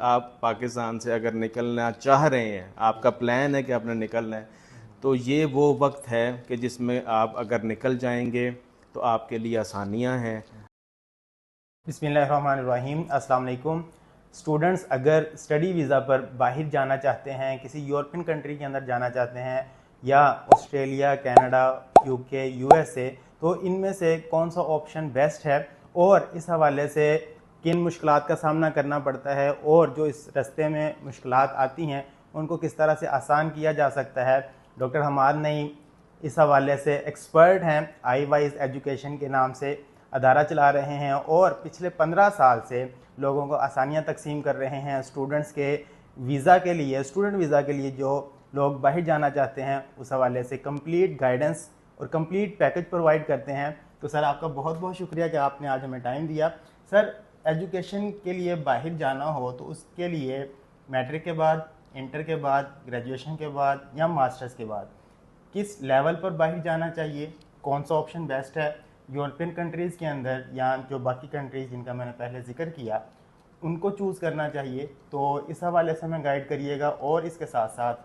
आप पाकिस्तान से अगर निकलना चाह रहे हैं, आपका प्लान है कि आपने निकलना है, तो ये वो वक्त है कि जिसमें आप अगर निकल जाएंगे तो आपके लिए आसानियां हैं। बिस्मिल्लाहिर्रहमानिर्रहीम, अस्सलाम वालेकुम। स्टूडेंट्स अगर स्टडी वीज़ा पर बाहर जाना चाहते हैं, किसी यूरोपियन कंट्री के अंदर जाना चाहते हैं या ऑस्ट्रेलिया, कनाडा, यूके, यूएसए, तो इनमें से कौन सा ऑप्शन बेस्ट है और इस हवाले से किन मुश्किलात का सामना करना पड़ता है और जो इस रास्ते में मुश्किलात आती हैं उनको किस तरह से आसान किया जा सकता है। डॉक्टर हमाद नईम इस हवाले से एक्सपर्ट हैं, आई वाइज एजुकेशन के नाम से अदारा चला रहे हैं और पिछले 15 साल से लोगों को आसानियां तकसीम कर रहे हैं स्टूडेंट्स के वीज़ा के लिए, स्टूडेंट वीज़ा के लिए जो लोग बाहर जाना चाहते हैं उस हवाले से कंप्लीट गाइडेंस और कंप्लीट पैकेज प्रोवाइड करते हैं। तो सर आपका बहुत बहुत शुक्रिया कि आपने आज हमें टाइम दिया। सर एजुकेशन के लिए बाहर जाना हो तो उसके लिए मैट्रिक के बाद, इंटर के बाद, ग्रेजुएशन के बाद या मास्टर्स के बाद किस लेवल पर बाहर जाना चाहिए, कौन सा ऑप्शन बेस्ट है यूरोपियन कंट्रीज़ के अंदर या जो बाकी कंट्रीज़ जिनका मैंने पहले जिक्र किया उनको चूज़ करना चाहिए, तो इस हवाले से हमें गाइड करिएगा। और इसके साथ साथ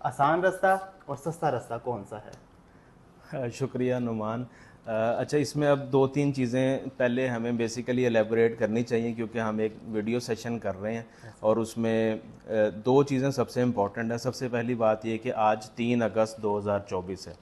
आसान रास्ता और सस्ता रास्ता कौन सा है? शुक्रिया नुमान। अच्छा, इसमें अब दो तीन चीज़ें पहले हमें बेसिकली एलेबोरेट करनी चाहिए क्योंकि हम एक वीडियो सेशन कर रहे हैं और उसमें दो चीज़ें सबसे इम्पॉर्टेंट है। सबसे पहली बात ये कि आज 3 अगस्त 2024 है,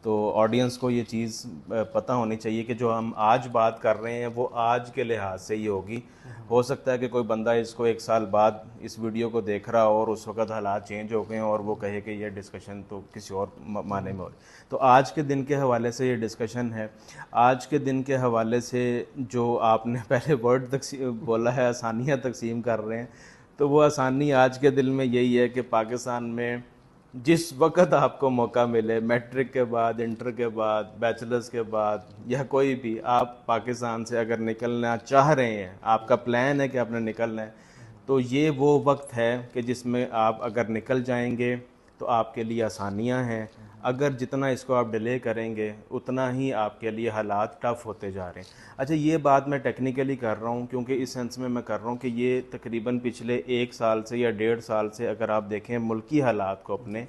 तो ऑडियंस को ये चीज़ पता होनी चाहिए कि जो हम आज बात कर रहे हैं वो आज के लिहाज से ही होगी। हो सकता है कि कोई बंदा इसको 1 साल बाद इस वीडियो को देख रहा हो और उस वक्त हालात चेंज हो गए और वो कहे कि ये डिस्कशन तो किसी और माने में हो रही। तो आज के दिन के हवाले से ये डिस्कशन है। आज के दिन के हवाले से जो आपने पहले वर्ड बोला है आसानियाँ तकसीम कर रहे हैं, तो वो आसानी आज के दिन में यही है कि पाकिस्तान में जिस वक्त आपको मौका मिले, मैट्रिक के बाद, इंटर के बाद, बैचलर्स के बाद या कोई भी, आप पाकिस्तान से अगर निकलना चाह रहे हैं, आपका प्लान है कि आपने निकलना है, तो ये वो वक्त है कि जिसमें आप अगर निकल जाएंगे तो आपके लिए आसानियां हैं। अगर जितना इसको आप डिले करेंगे उतना ही आपके लिए हालात टफ़ होते जा रहे हैं। अच्छा, ये बात मैं टेक्निकली कर रहा हूँ क्योंकि इस सेंस में मैं कर रहा हूँ कि ये तकरीबन पिछले 1 साल से या 1.5 साल से अगर आप देखें मुल्की हालात को अपने,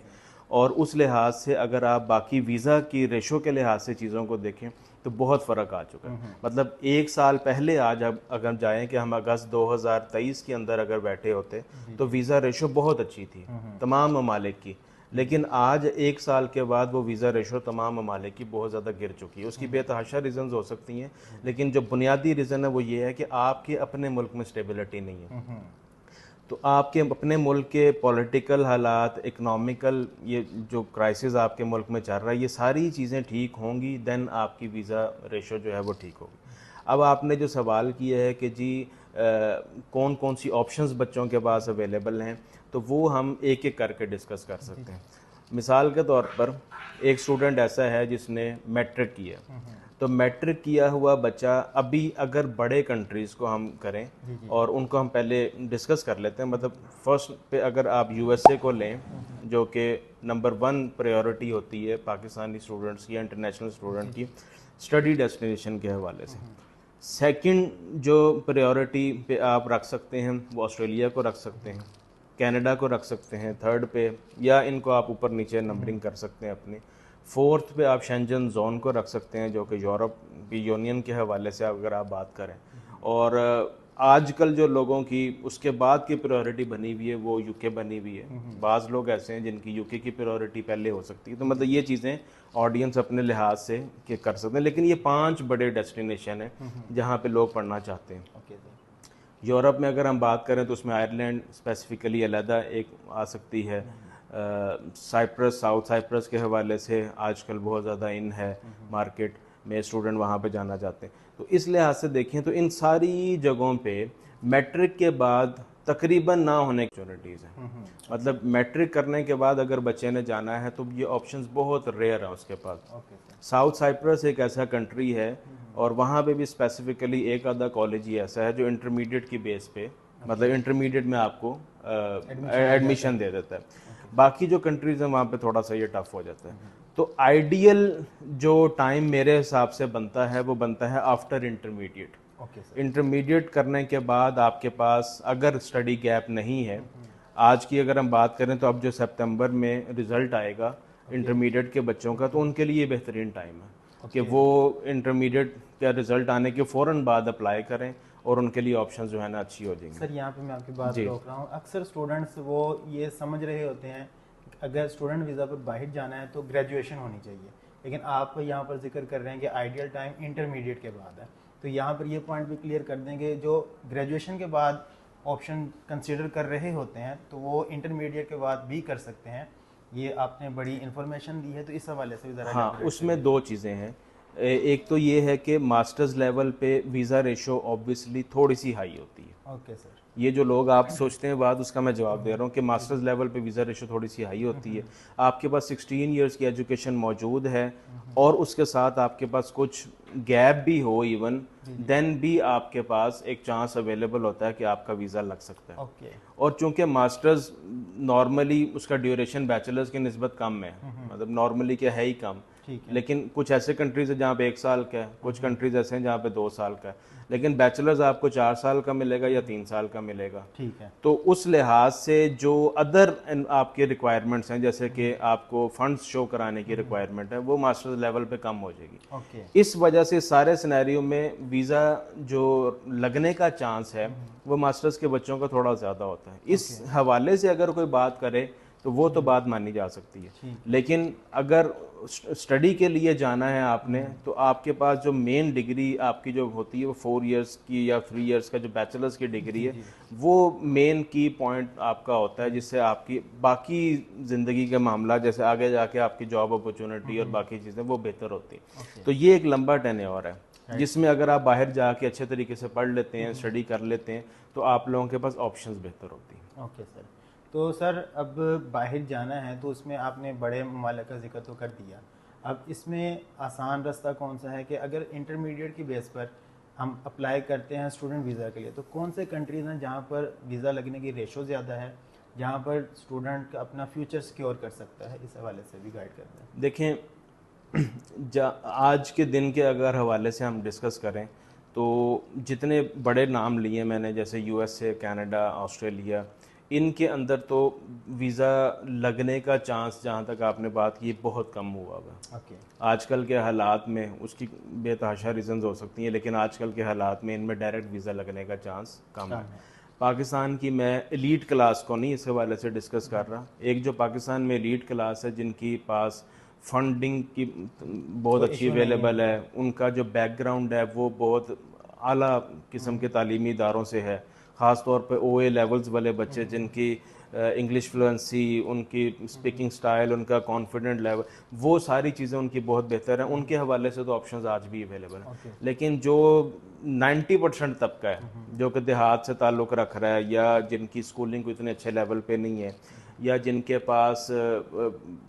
और उस लिहाज से अगर आप बाकी वीज़ा की रेशो के लिहाज से चीज़ों को देखें तो बहुत फ़र्क आ चुका है। मतलब 1 साल पहले आज अब अगर जाएं कि हम अगस्त 2023 के अंदर अगर बैठे होते तो वीज़ा रेशो बहुत अच्छी थी तमाम ममालिक की, लेकिन आज 1 साल के बाद वो वीज़ा रेशो तमाम ममालिक की बहुत ज़्यादा गिर चुकी है। उसकी बेतहाशा रीज़न्स हो सकती हैं, लेकिन जो बुनियादी रीज़न है वो ये है कि आपके अपने मुल्क में स्टेबिलिटी नहीं है। तो आपके अपने मुल्क के पॉलिटिकल हालात, इकनॉमिकल ये जो क्राइसिस आपके मुल्क में चल रहा है, ये सारी चीज़ें ठीक होंगी, देन आपकी वीज़ा रेशो जो है वो ठीक होगी। अब आपने जो सवाल किया है कि जी कौन कौन सी ऑप्शंस बच्चों के पास अवेलेबल हैं, तो वो हम एक एक करके डिस्कस कर सकते हैं। मिसाल के तौर पर एक स्टूडेंट ऐसा है जिसने मैट्रिक किया, तो मैट्रिक किया हुआ बच्चा अभी अगर बड़े कंट्रीज़ को हम करें और उनको हम पहले डिस्कस कर लेते हैं। मतलब फर्स्ट पे अगर आप यूएसए को लें जो कि नंबर 1 प्रायोरिटी होती है पाकिस्तानी स्टूडेंट्स की या इंटरनेशनल स्टूडेंट की स्टडी डेस्टिनेशन के हवाले से। सेकंड जो प्रायोरिटी पे आप रख सकते हैं वो ऑस्ट्रेलिया को रख सकते हैं, कनाडा को रख सकते हैं थर्ड पे, या इनको आप ऊपर नीचे नंबरिंग कर सकते हैं अपनी। फोर्थ पे आप शेंजन जोन को रख सकते हैं जो कि यूरोप की यूनियन के हवाले से अगर आप बात करें। और आजकल जो लोगों की उसके बाद की प्रायोरिटी बनी हुई है वो यूके बनी हुई है। बाज़ लोग ऐसे हैं जिनकी यूके की प्रायोरिटी पहले हो सकती है। तो मतलब ये चीज़ें ऑडियंस अपने लिहाज से के कर सकते हैं, लेकिन ये 5 बड़े डेस्टिनेशन हैं जहाँ पे लोग पढ़ना चाहते हैं। यूरोप में अगर हम बात करें तो उसमें आयरलैंड स्पेसिफिकली अलहदा एक आ सकती है। साइप्रस, साउथ साइप्रस के हवाले से आजकल बहुत ज़्यादा इन है मार्केट में, स्टूडेंट वहाँ पे जाना चाहते हैं। तो इस लिहाज से देखें तो इन सारी जगहों पे मैट्रिक के बाद तकरीबन ना होने की अपॉर्चुनिटीज़ हैं। मतलब मैट्रिक करने के बाद अगर बच्चे ने जाना है तो ये ऑप्शंस बहुत रेयर है उसके पास। साउथ साइप्रस एक ऐसा कंट्री है और वहाँ पे भी स्पेसिफिकली एक आधा कॉलेज ही ऐसा है जो इंटरमीडिएट की बेस पे, मतलब इंटरमीडिएट में आपको एडमिशन दे देता है। बाकी जो कंट्रीज़ हैं वहाँ पे थोड़ा सा ये टफ हो जाता है। तो आइडियल जो टाइम मेरे हिसाब से बनता है वो बनता है after intermediate. Okay sir. Intermediate करने के बाद आपके पास अगर स्टडी गैप नहीं है, आज की अगर हम बात करें तो अब जो सितंबर में रिज़ल्ट आएगा इंटरमीडिएट के बच्चों का, तो उनके लिए बेहतरीन टाइम है कि वो इंटरमीडिएट का रिज़ल्ट आने के फ़ौरन बाद अप्लाई करें और उनके लिए ऑप्शन जो है ना अच्छी हो जाएंगी। सर यहाँ पे मैं आपकी बात जी। रोक रहा हूँ, अक्सर स्टूडेंट्स वो ये समझ रहे होते हैं कि अगर स्टूडेंट वीज़ा पर बाहर जाना है तो ग्रेजुएशन होनी चाहिए, लेकिन आप यहाँ पर जिक्र कर रहे हैं कि आइडियल टाइम इंटरमीडिएट के बाद है। तो यहाँ पर ये पॉइंट भी क्लियर कर देंगे, जो ग्रेजुएशन के बाद ऑप्शन कंसिडर कर रहे होते हैं तो वो इंटरमीडिएट के बाद भी कर सकते हैं। ये आपने बड़ी इन्फॉर्मेशन दी है, तो इस हवाले से भी ज़रा हाँ, elaborate उसमें दो चीज़ें हैं। एक तो ये है कि मास्टर्स लेवल पे वीज़ा रेशो ऑब्वियसली थोड़ी सी हाई होती है। करिए। Okay sir. ये जो लोग आप सोचते हैं बात, उसका मैं जवाब दे रहा हूँ कि मास्टर्स लेवल पे वीज़ा रेशो थोड़ी सी हाई होती है। आपके पास 16 इयर्स की एजुकेशन मौजूद है और उसके साथ आपके पास कुछ गैप भी हो इवन, देन भी आपके पास एक चांस अवेलेबल होता है कि आपका वीज़ा लग सकता है। ओके। और चूंकि मास्टर्स नॉर्मली उसका ड्यूरेशन बैचलर्स की निस्बत कम है, मतलब नॉर्मली क्या है ही कम, ठीक है। लेकिन कुछ ऐसे कंट्रीज है जहाँ पे 1 साल का है, कुछ कंट्रीज ऐसे हैं जहाँ पे 2 साल का है, लेकिन बैचलर्स आपको 4 साल का मिलेगा या 3 साल का मिलेगा। ठीक है। तो उस लिहाज से जो अदर आपके रिक्वायरमेंट्स हैं, जैसे कि आपको फंड्स शो कराने की रिक्वायरमेंट है, वो मास्टर्स लेवल पे कम हो जाएगी। ओके। इस वजह से सारे सिनेरियो में वीज़ा जो लगने का चांस है वो मास्टर्स के बच्चों का थोड़ा ज़्यादा होता है। इस हवाले से अगर कोई बात करे तो वो तो बात मानी जा सकती है, लेकिन अगर स्टडी के लिए जाना है आपने, तो आपके पास जो मेन डिग्री आपकी जो होती है वो 4 इयर्स की या 3 इयर्स का जो बैचलर्स की डिग्री है, वो मेन की पॉइंट आपका होता है, जिससे आपकी बाकी ज़िंदगी का मामला, जैसे आगे जाके आपकी जॉब अपॉर्चुनिटी और बाकी चीज़ें वो बेहतर होती हैं। तो ये एक लंबा टेन्योर है जिसमें अगर आप बाहर जाके अच्छे तरीके से पढ़ लेते हैं, स्टडी कर लेते हैं, तो आप लोगों के पास ऑप्शंस बेहतर होती हैं। Okay sir. तो सर अब बाहर जाना है तो उसमें आपने बड़े ममालिक का जिक्र तो कर दिया, अब इसमें आसान रास्ता कौन सा है कि अगर इंटरमीडिएट की बेस पर हम अप्लाई करते हैं स्टूडेंट वीज़ा के लिए, तो कौन से कंट्रीज़ हैं जहाँ पर वीज़ा लगने की रेशो ज़्यादा है, जहाँ पर स्टूडेंट अपना फ्यूचर सिक्योर कर सकता है? इस हवाले से भी गाइड कर दें। देखें, आज के दिन के अगर हवाले से हम डिस्कस करें तो जितने बड़े नाम लिए मैंने, जैसे यूएसए, कनाडा, ऑस्ट्रेलिया, इनके अंदर तो वीज़ा लगने का चांस, जहाँ तक आपने बात की, बहुत कम हुआ हुआ। ओके। आजकल के हालात में उसकी बेतहाशा रीज़न्स हो सकती हैं, लेकिन आजकल के हालात में इनमें डायरेक्ट वीज़ा लगने का चांस कम है। पाकिस्तान की मैं एलीट क्लास को नहीं इस हवाले से डिस्कस कर रहा, एक जो पाकिस्तान में एलीट क्लास है जिनकी पास फंडिंग की बहुत अच्छी अवेलेबल है, उनका जो बैकग्राउंड है वो बहुत आला किस्म के तालीमी इदारों से है, ख़ास तौर पे OA लेवल्स वाले बच्चे जिनकी इंग्लिश फ्लुएंसी, उनकी स्पीकिंग स्टाइल, उनका कॉन्फिडेंट लेवल, वो सारी चीज़ें उनकी बहुत बेहतर हैं, उनके हवाले से तो ऑप्शंस आज भी अवेलेबल हैं। लेकिन जो 90% तबका है जो कि देहात से ताल्लुक़ रख रहा है, या जिनकी स्कूलिंग को इतने अच्छे लेवल पे नहीं है, या जिनके पास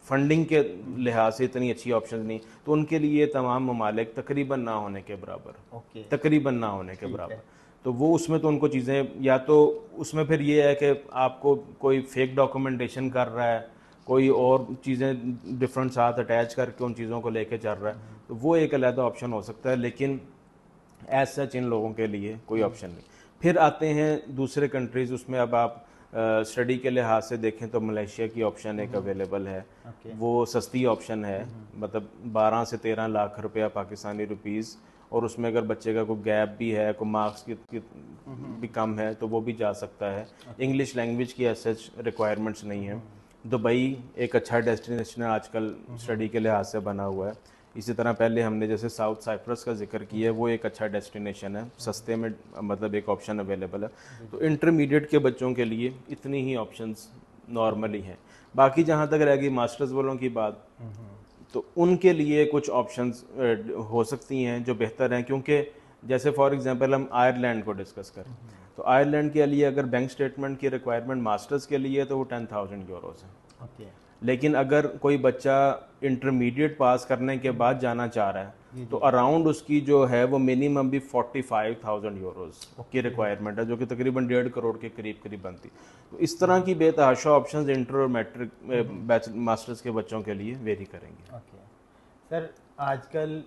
फंडिंग के लिहाज से इतनी अच्छी ऑप्शन नहीं, तो उनके लिए तमाम ममालिक तकरीबन ना होने के बराबर, तकरीबन ना होने के बराबर। तो वो उसमें तो उनको चीज़ें, या तो उसमें फिर ये है कि आपको कोई फेक डॉक्यूमेंटेशन कर रहा है, कोई और चीज़ें डिफरेंट साथ अटैच करके उन चीज़ों को लेके चल रहा है, तो वो एक अलग ऑप्शन हो सकता है, लेकिन एज सच इन लोगों के लिए कोई ऑप्शन नहीं। फिर आते हैं दूसरे कंट्रीज़, उसमें अब आप स्टडी के लिहाज से देखें तो मलेशिया की ऑप्शन एक अवेलेबल है, वो सस्ती ऑप्शन है, मतलब 12 से 13 लाख रुपया पाकिस्तानी रुपीज़, और उसमें अगर बच्चे का कोई गैप भी है, कोई मार्क्स की भी कम है, तो वो भी जा सकता है। इंग्लिश लैंग्वेज की ऐसे रिक्वायरमेंट्स नहीं है। दुबई एक अच्छा डेस्टिनेशन है आजकल स्टडी के लिहाज से बना हुआ है। इसी तरह पहले हमने जैसे साउथ साइप्रस का जिक्र किया है, वो एक अच्छा डेस्टिनेशन है, सस्ते में, मतलब एक ऑप्शन अवेलेबल है। तो इंटरमीडिएट के बच्चों के लिए इतनी ही ऑप्शंस नॉर्मली हैं। बाकी जहाँ तक रह गई मास्टर्स वालों की बात, तो उनके लिए कुछ ऑप्शंस हो सकती हैं जो बेहतर हैं, क्योंकि जैसे फॉर एग्जांपल हम आयरलैंड को डिस्कस करें, तो आयरलैंड के लिए अगर बैंक स्टेटमेंट की रिक्वायरमेंट मास्टर्स के लिए तो वो 10,000 यूरोज़ है। लेकिन अगर कोई बच्चा इंटरमीडिएट पास करने के बाद जाना चाह रहा है, तो अराउंड उसकी जो है वो मिनिमम भी 45,000 यूरोज़ की रिक्वायरमेंट है, जो कि तकरीबन 1.5 करोड़ के करीब बनती। तो इस तरह की बेतहाशा ऑप्शंस इंटर और मैट्रिक मास्टर्स के बच्चों के लिए वेरी करेंगे। सर आजकल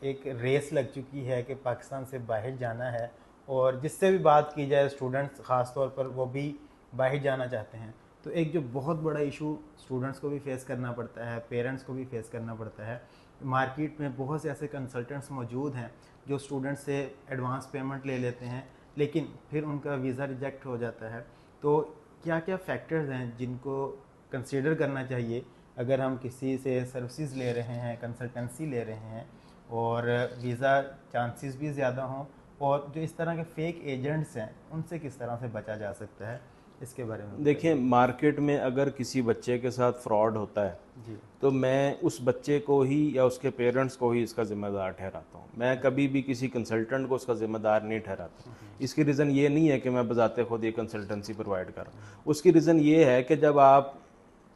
एक रेस लग चुकी है कि पाकिस्तान से बाहर जाना है, और जिससे भी बात की जाए स्टूडेंट्स ख़ास तौर पर वो भी बाहर जाना चाहते हैं। तो एक जो बहुत बड़ा इशू स्टूडेंट्स को भी फेस करना पड़ता है, पेरेंट्स को भी फेस करना पड़ता है, मार्केट में बहुत से ऐसे कंसल्टेंट्स मौजूद हैं जो स्टूडेंट्स से एडवांस पेमेंट ले लेते हैं, लेकिन फिर उनका वीज़ा रिजेक्ट हो जाता है। तो क्या क्या फैक्टर्स हैं जिनको कंसीडर करना चाहिए अगर हम किसी से सर्विसेज ले रहे हैं, कंसल्टेंसी ले रहे हैं, और वीज़ा चांसेस भी ज़्यादा हों, और जो इस तरह के फेक एजेंट्स हैं उनसे किस तरह से बचा जा सकता है, इसके बारे में देखिए, मार्केट में अगर किसी बच्चे के साथ फ्रॉड होता है जी। तो मैं उस बच्चे को ही या उसके पेरेंट्स को ही इसका ज़िम्मेदार ठहराता हूँ। मैं कभी भी किसी कंसल्टेंट को उसका ज़िम्मेदार नहीं ठहराता। इसकी रीज़न ये नहीं है कि मैं बजाते खुद ये कंसल्टेंसी प्रोवाइड कर रहा हूँ। उसकी रीज़न ये है कि जब आप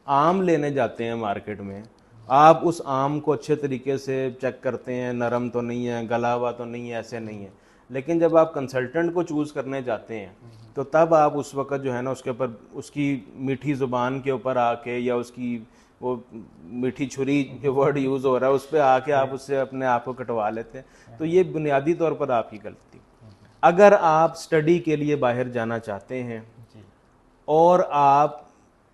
आम लेने जाते हैं मार्केट में, आप उस आम को अच्छे तरीके से चेक करते हैं, नरम तो नहीं है, गला हुआ तो नहीं है, ऐसे नहीं है। लेकिन जब आप कंसल्टेंट को चूज़ करने जाते हैं तो तब आप उस वक्त जो है ना उसके ऊपर उसकी मीठी ज़ुबान के ऊपर आके, या उसकी वो मीठी छुरी जो वर्ड यूज़ हो रहा है उस पर आके आप उससे अपने आप को कटवा लेते हैं। तो ये बुनियादी तौर पर आपकी गलती। अगर आप स्टडी के लिए बाहर जाना चाहते हैं और आप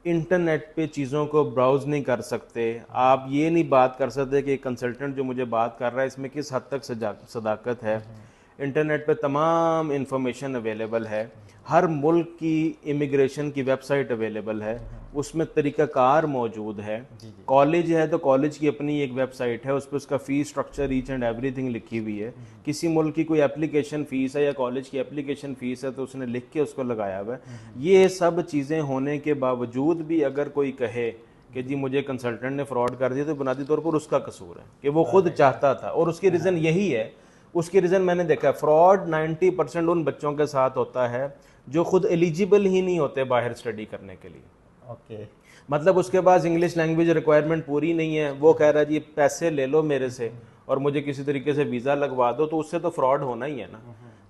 इंटरनेट पे चीज़ों को ब्राउज़ नहीं कर सकते, आप ये नहीं बात कर सकते कि कंसल्टेंट जो मुझे बात कर रहा है इसमें किस हद तक सदाकत है। इंटरनेट पे तमाम इंफॉर्मेशन अवेलेबल है, हर मुल्क की इमिग्रेशन की वेबसाइट अवेलेबल है, उसमें तरीक़ाकार मौजूद है। कॉलेज है तो कॉलेज की अपनी एक वेबसाइट है, उस पर उसका fees structure each and everything लिखी हुई है। किसी मुल्क की कोई एप्लीकेशन फ़ीस है या कॉलेज की एप्लीकेशन फ़ीस है तो उसने लिख के उसको लगाया हुआ है। ये सब चीज़ें होने के बावजूद भी अगर कोई कहे कि जी मुझे कंसल्टेंट ने फ्रॉड कर दिया, तो बुनियादी तौर पर उसका कसूर है कि वो खुद चाहता था, और उसकी रीज़न यही है। उसकी रीज़न मैंने देखा है, फ्रॉड 90% उन बच्चों के साथ होता है जो खुद एलिजिबल ही नहीं होते बाहर स्टडी करने के लिए। ओके। मतलब उसके पास इंग्लिश लैंग्वेज रिक्वायरमेंट पूरी नहीं है, वो कह रहा है जी पैसे ले लो मेरे से और मुझे किसी तरीके से वीज़ा लगवा दो, तो उससे तो फ्रॉड होना ही है ना।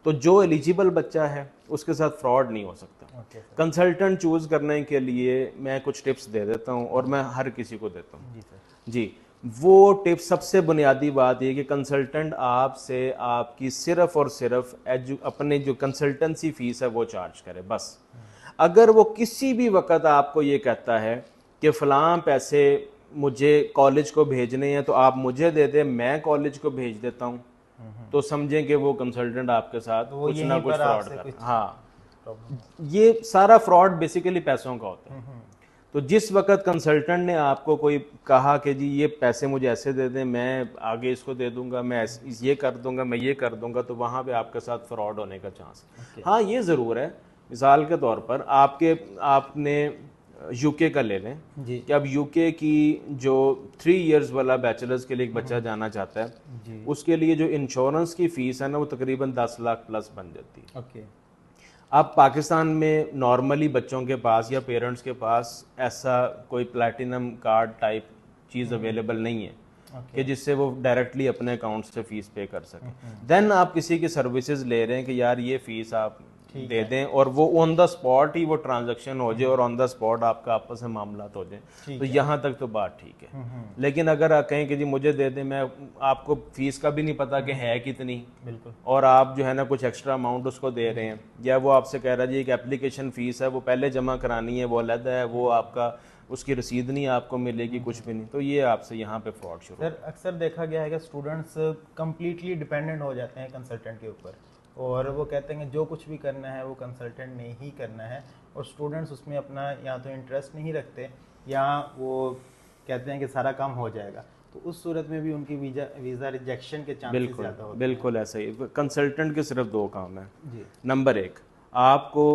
तो जो एलिजिबल बच्चा है उसके साथ फ्रॉड नहीं हो सकता। कंसल्टेंट चूज़ करने के लिए मैं कुछ टिप्स दे देता हूँ और मैं हर किसी को देता हूँ जी। वो टिप्स, सबसे बुनियादी बात ये कि कंसल्टेंट आपसे आपकी सिर्फ़ और सिर्फ अपने जो कंसल्टेंसी फ़ीस है वो चार्ज करे, बस। अगर वो किसी भी वक्त आपको ये कहता है कि फ़लाँ पैसे मुझे कॉलेज को भेजने हैं तो आप मुझे दे दें, मैं कॉलेज को भेज देता हूँ, तो समझें कि वो कंसल्टेंट आपके साथ तो कुछ ना कुछ फ्रॉड कर। हाँ, प्रॉब्लम। ये सारा फ्रॉड बेसिकली पैसों का होता है। तो जिस वक्त कंसल्टेंट ने आपको कोई कहा कि जी ये पैसे मुझे ऐसे दे दें, मैं आगे इसको दे दूंगा, मैं ये कर दूंगा, मैं ये कर दूंगा, तो वहाँ पे आपके साथ फ्रॉड होने का चांस है। हाँ, ये ज़रूर है, मिसाल के तौर पर आपने यूके का ले लें कि अब यूके की जो 3 इयर्स वाला बैचलर्स के लिए एक बच्चा जाना चाहता है, उसके लिए जो इंश्योरेंस की फ़ीस है ना वो तकरीबन 10 लाख प्लस बन जाती है। ओके। अब पाकिस्तान में नॉर्मली बच्चों के पास या पेरेंट्स के पास ऐसा कोई प्लैटिनम कार्ड टाइप चीज़ अवेलेबल नहीं है कि जिससे वो डायरेक्टली अपने अकाउंट से फ़ीस पे कर सकें। देन आप किसी की सर्विसेज ले रहे हैं कि यार ये फ़ीस आप दे दें, और वो ऑन द स्पॉट ही वो ट्रांजैक्शन हो जाए और ऑन द स्पॉट आपका आपस में मामला हो जाए, तो यहाँ तक तो बात ठीक है। लेकिन अगर आप कहें कि जी मुझे दे दें, मैं आपको फीस का भी नहीं पता कि है कितनी, बिल्कुल, और आप जो है ना कुछ एक्स्ट्रा अमाउंट उसको दे रहे हैं, या वो आपसे कह रहा है जी एक एप्लीकेशन फ़ीस है वो पहले जमा करानी है, वो अलग है, वो आपका उसकी रसीद नहीं आपको मिलेगी, कुछ भी नहीं, तो ये आपसे यहाँ पे फ्रॉड शुरू। सर अक्सर देखा गया है कि स्टूडेंट्स कम्प्लीटली डिपेंडेंट हो जाते हैं कंसल्टेंट के ऊपर, और वो कहते हैं कि जो कुछ भी करना है वो कंसल्टेंट ने ही करना है, और स्टूडेंट्स उसमें अपना या तो इंटरेस्ट नहीं रखते या वो कहते हैं कि सारा काम हो जाएगा, तो उस सूरत में भी उनकी वीज़ा रिजेक्शन के चांसेस ज़्यादा होते हैं। बिल्कुल ऐसा ही। कंसल्टेंट के सिर्फ 2 काम है जी। नंबर 1, आपको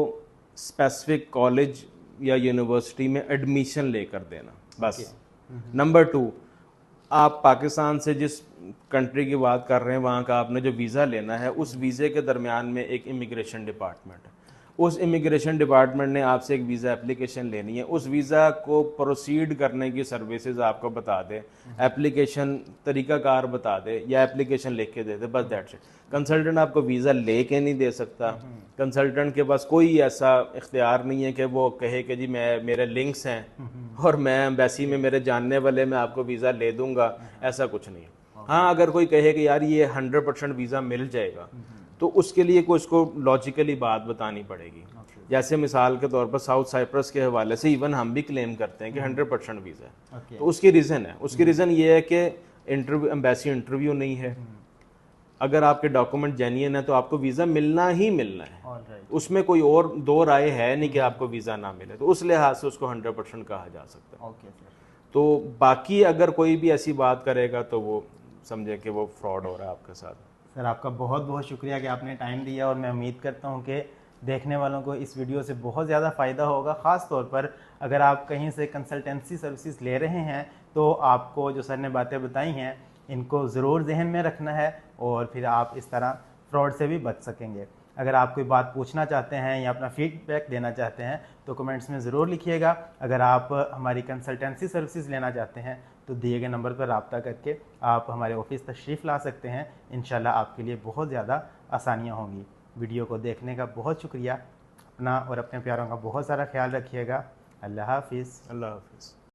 स्पेसिफिक कॉलेज या यूनिवर्सिटी में एडमिशन लेकर देना, बस। नंबर 2, आप पाकिस्तान से जिस कंट्री की बात कर रहे हैं वहाँ का आपने जो वीज़ा लेना है, उस वीज़े के दरमियान में एक इमिग्रेशन डिपार्टमेंट है, उस इमिग्रेशन डिपार्टमेंट ने आपसे एक वीज़ा एप्लीकेशन लेनी है, उस वीज़ा को प्रोसीड करने की सर्विसेज आपको बता दे, एप्लीकेशन तरीक़ाकार बता दे या एप्लीकेशन लिख के दे दे, बस दैट्स इट। कंसल्टेंट आपको वीज़ा लेके नहीं दे सकता। कंसल्टेंट के पास कोई ऐसा इख्तियार नहीं है कि वो कहे कि जी मेरे लिंक्स हैं और मैं एम्बेसी में मेरे जानने वाले मैं आपको वीज़ा ले दूंगा, ऐसा कुछ नहीं है। हाँ, अगर कोई कहे कि यार ये 100% वीज़ा मिल जाएगा, तो उसके लिए कोई उसको लॉजिकली बात बतानी पड़ेगी। जैसे मिसाल के तौर पर साउथ साइप्रस के हवाले से इवन हम भी क्लेम करते हैं कि 100% वीज़ा है। ओके। तो उसकी रीज़न है, उसकी रीज़न ये है कि इंटरव्यू, एम्बेसी इंटरव्यू नहीं है। अगर आपके डॉक्यूमेंट जेन्युइन है तो आपको वीज़ा मिलना ही मिलना है। ऑलराइट। उसमें कोई और दो राय है नहीं कि आपको वीज़ा ना मिले, तो उस लिहाज से उसको 100% कहा जा सकता है। Okay sir. तो बाकी अगर कोई भी ऐसी बात करेगा तो वो समझे कि वो फ्रॉड हो रहा है आपके साथ। सर आपका बहुत बहुत शुक्रिया कि आपने टाइम दिया, और मैं उम्मीद करता हूँ कि देखने वालों को इस वीडियो से बहुत ज़्यादा फ़ायदा होगा। ख़ास तौर पर अगर आप कहीं से कंसल्टेंसी सर्विसेज ले रहे हैं तो आपको जो सर ने बातें बताई हैं इनको ज़रूर जहन में रखना है, और फिर आप इस तरह फ्रॉड से भी बच सकेंगे। अगर आप कोई बात पूछना चाहते हैं या अपना फीडबैक देना चाहते हैं तो कमेंट्स में ज़रूर लिखिएगा। अगर आप हमारी कंसल्टेंसी सर्विसेज लेना चाहते हैं तो दिए गए नंबर पर रब्ता करके आप हमारे ऑफिस तशरीफ़ ला सकते हैं। इंशाल्लाह आपके लिए बहुत ज़्यादा आसानियाँ होंगी। वीडियो को देखने का बहुत शुक्रिया। अपना और अपने प्यारों का बहुत सारा ख्याल रखिएगा। अल्लाह हाफिज़। अल्लाह हाफिज़।